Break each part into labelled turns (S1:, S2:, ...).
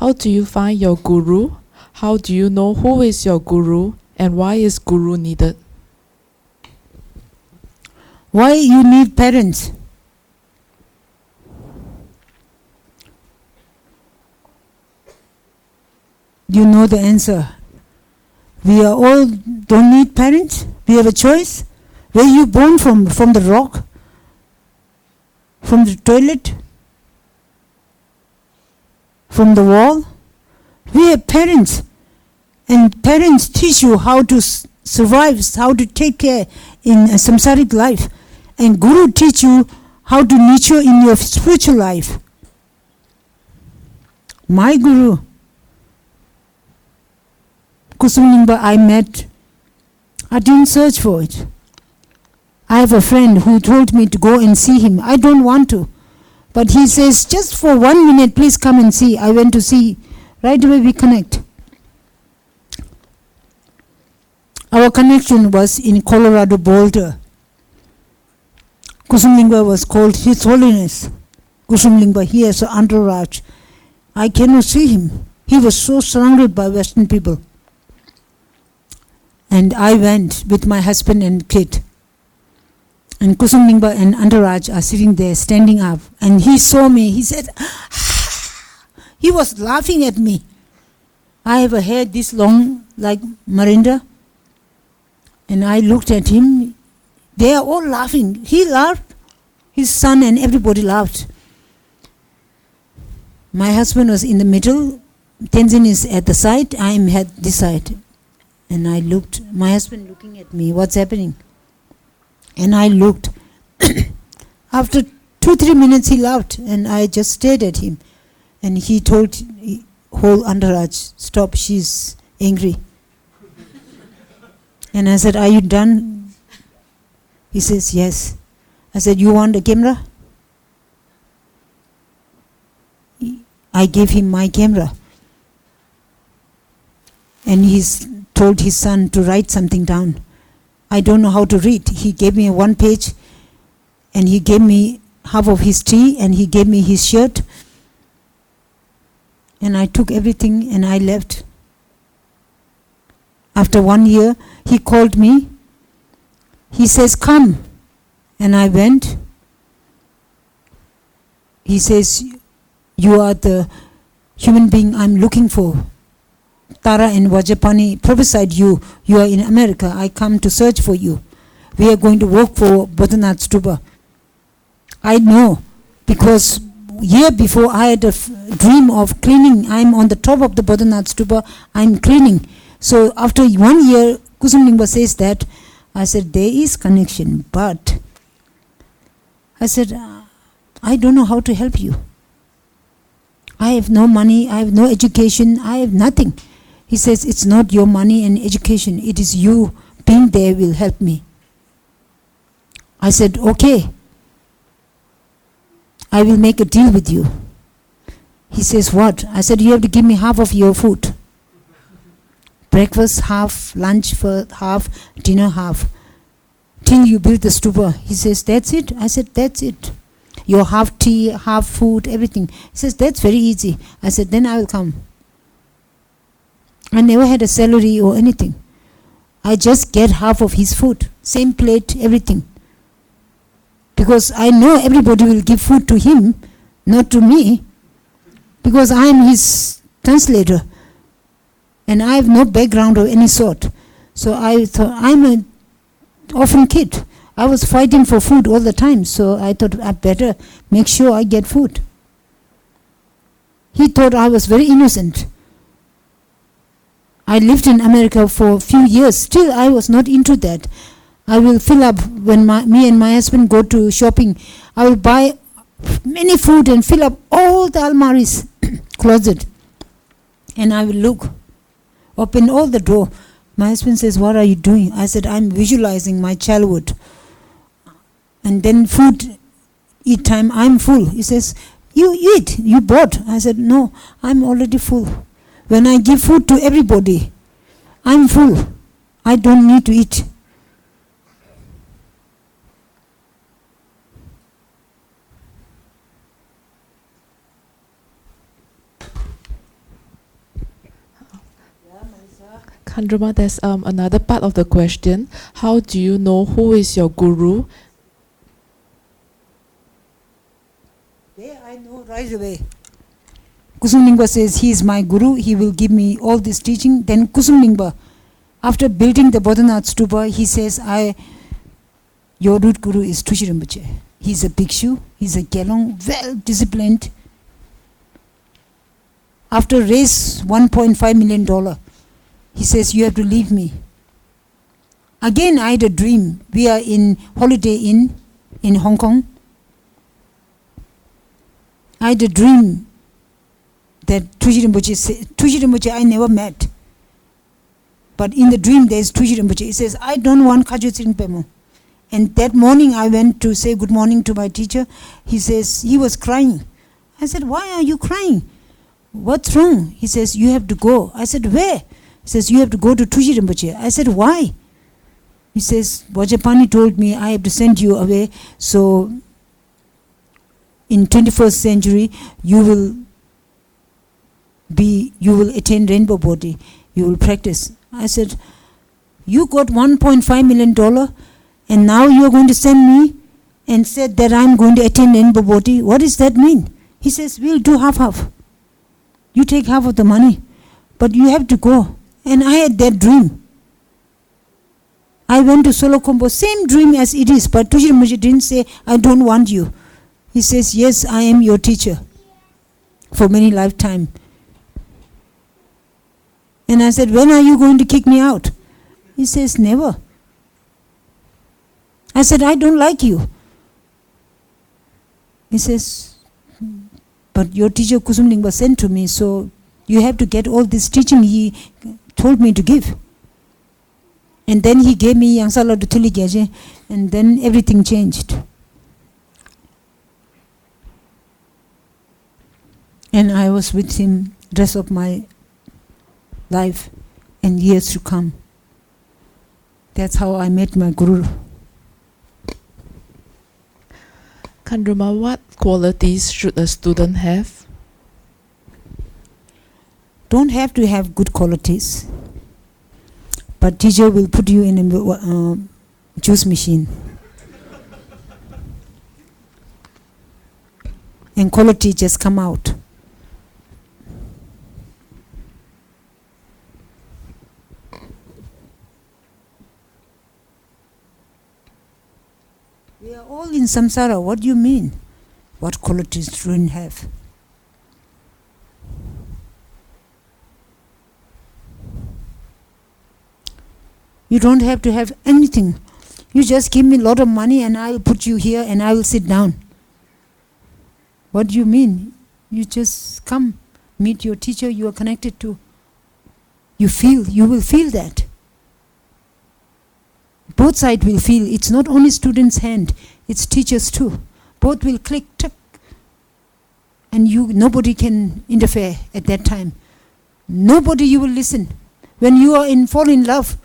S1: How do you find your guru? How do you know who is your guru and why is guru needed?
S2: Why you need parents? You know the answer. We are all don't need parents. We have a choice. Where you born from? From the rock? From the toilet? From the wall? We have parents. And parents teach you how to survive, how to take care in a samsaric life. And guru teach you how to nurture in your spiritual life. My guru, Kusumlingpa, I met. I didn't search for it. I have a friend who told me to go and see him. I don't want to. But he says, just for 1 minute, please come and see. I went to see. Right away we connect. Our connection was in Colorado Boulder. Kusumlingpa was called His Holiness. Kusumlingpa, he has an entourage. I cannot see him. He was so surrounded by Western people. And I went with my husband and kid. And Kusumlingpa and entourage are sitting there, standing up. And he saw me. He said, he was laughing at me. I have a hair this long, like Marinda. And I looked at him. They are all laughing. He laughed. His son and everybody laughed. My husband was in the middle. Tenzin is at the side. I am at this side. And I looked. My husband looking at me. What's happening? And I looked. After 2-3 minutes he laughed. And I just stared at him. And he told whole entourage, stop, she's angry. And I said, are you done? He says, yes. I said, you want a camera? I gave him my camera. And he's told his son to write something down. I don't know how to read. He gave me 1 page and he gave me half of his tea and he gave me his shirt. And I took everything and I left. After 1 year, he called me. He says, come. And I went. He says, you are the human being I'm looking for. Tara and Vajapani prophesied you. You are in America. I come to search for you. We are going to work for Bodhanath Stupa. I know, because year before I had a dream of cleaning. I'm on the top of the Bodhanath Stupa. I'm cleaning. So after 1 year, Kusumlingpa says that. I said, there is connection, but I said, I don't know how to help you. I have no money, I have no education, I have nothing. He says, it's not your money and education, it is you being there will help me. I said, okay, I will make a deal with you. He says, what? I said, you have to give me half of your food. Breakfast half, lunch for half, dinner half. Till you build the stupa. He says, that's it? I said, that's it. Your half tea, half food, everything. He says, that's very easy. I said, then I will come. I never had a salary or anything. I just get half of his food. Same plate, everything. Because I know everybody will give food to him, not to me. Because I am his translator. And I have no background of any sort. So I thought, I'm an orphan kid. I was fighting for food all the time. So I thought I better make sure I get food. He thought I was very innocent. I lived in America for a few years. Still, I was not into that. I will fill up when me and my husband go to shopping. I will buy many food and fill up all the almaris, closet. And I will look. Open all the door. My husband says, what are you doing? I said, I'm visualizing my childhood. And then food, eat time, I'm full. He says, you eat, you bought. I said, no, I'm already full. When I give food to everybody, I'm full. I don't need to eat.
S1: Khandroma, there's another part of the question. How do you know who is your guru?
S2: There I know right away. Kusum Lingpa says, he is my guru, he will give me all this teaching. Then Kusum Lingpa, after building the Bodhanath stupa, he says, your root guru is Tushi Rinpoche. He's a bhikshu, he's a Gelong, well disciplined. After raise $1.5 million, he says, you have to leave me. Again, I had a dream. We are in Holiday Inn in Hong Kong. I had a dream that Tushi Rinpoche I never met. But in the dream there is Tushi Rinpoche. He says, I don't want Khajo Tsering Pemo. And that morning I went to say good morning to my teacher. He says, he was crying. I said, why are you crying? What's wrong? He says, you have to go. I said, where? He says, you have to go to Tushi Rinpoche. I said, why? He says, Vajrapani told me I have to send you away, so in 21st century you will attain rainbow body, you will practice. I said, you got $1.5 million and now you are going to send me and said that I am going to attain rainbow body. What does that mean? He says, we'll do half. You take half of the money, but you have to go. And I had that dream. I went to Solo Combo, same dream as it is, but Tushi Rinpoche didn't say, I don't want you. He says, yes, I am your teacher for many lifetimes. And I said, when are you going to kick me out? He says, never. I said, I don't like you. He says, but your teacher Kusum Lingpa sent to me, so you have to get all this teaching he told me to give. And then he gave me Yangsala to Tuli Gyalje, and then everything changed. And I was with him the rest of my life and years to come. That's how I met my guru.
S1: Khandroma, what qualities should a student have?
S2: Don't have to have good qualities, but teacher will put you in a juice machine. And quality just come out. We are all in samsara. What do you mean? What qualities do you have? You don't have to have anything. You just give me a lot of money and I will put you here and I will sit down. What do you mean? You just come, meet your teacher you are connected to. You will feel that. Both sides will feel. It's not only student's hand, it's teachers too. Both will click, tuck, and nobody can interfere at that time. Nobody you will listen. When you are fall in love,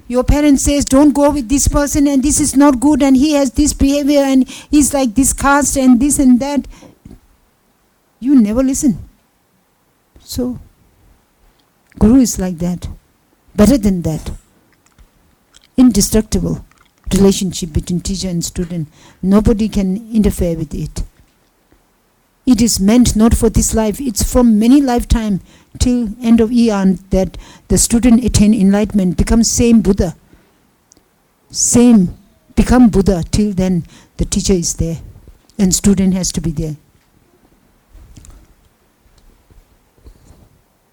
S2: your parent says, don't go with this person and this is not good and he has this behavior and he's like this caste and this and that. You never listen. So, Guru is like that. Better than that. Indestructible relationship between teacher and student. Nobody can interfere with it. It is meant not for this life, it's from many lifetime till end of eon that the student attain enlightenment, becomes same Buddha. Become Buddha. Till then the teacher is there and student has to be there.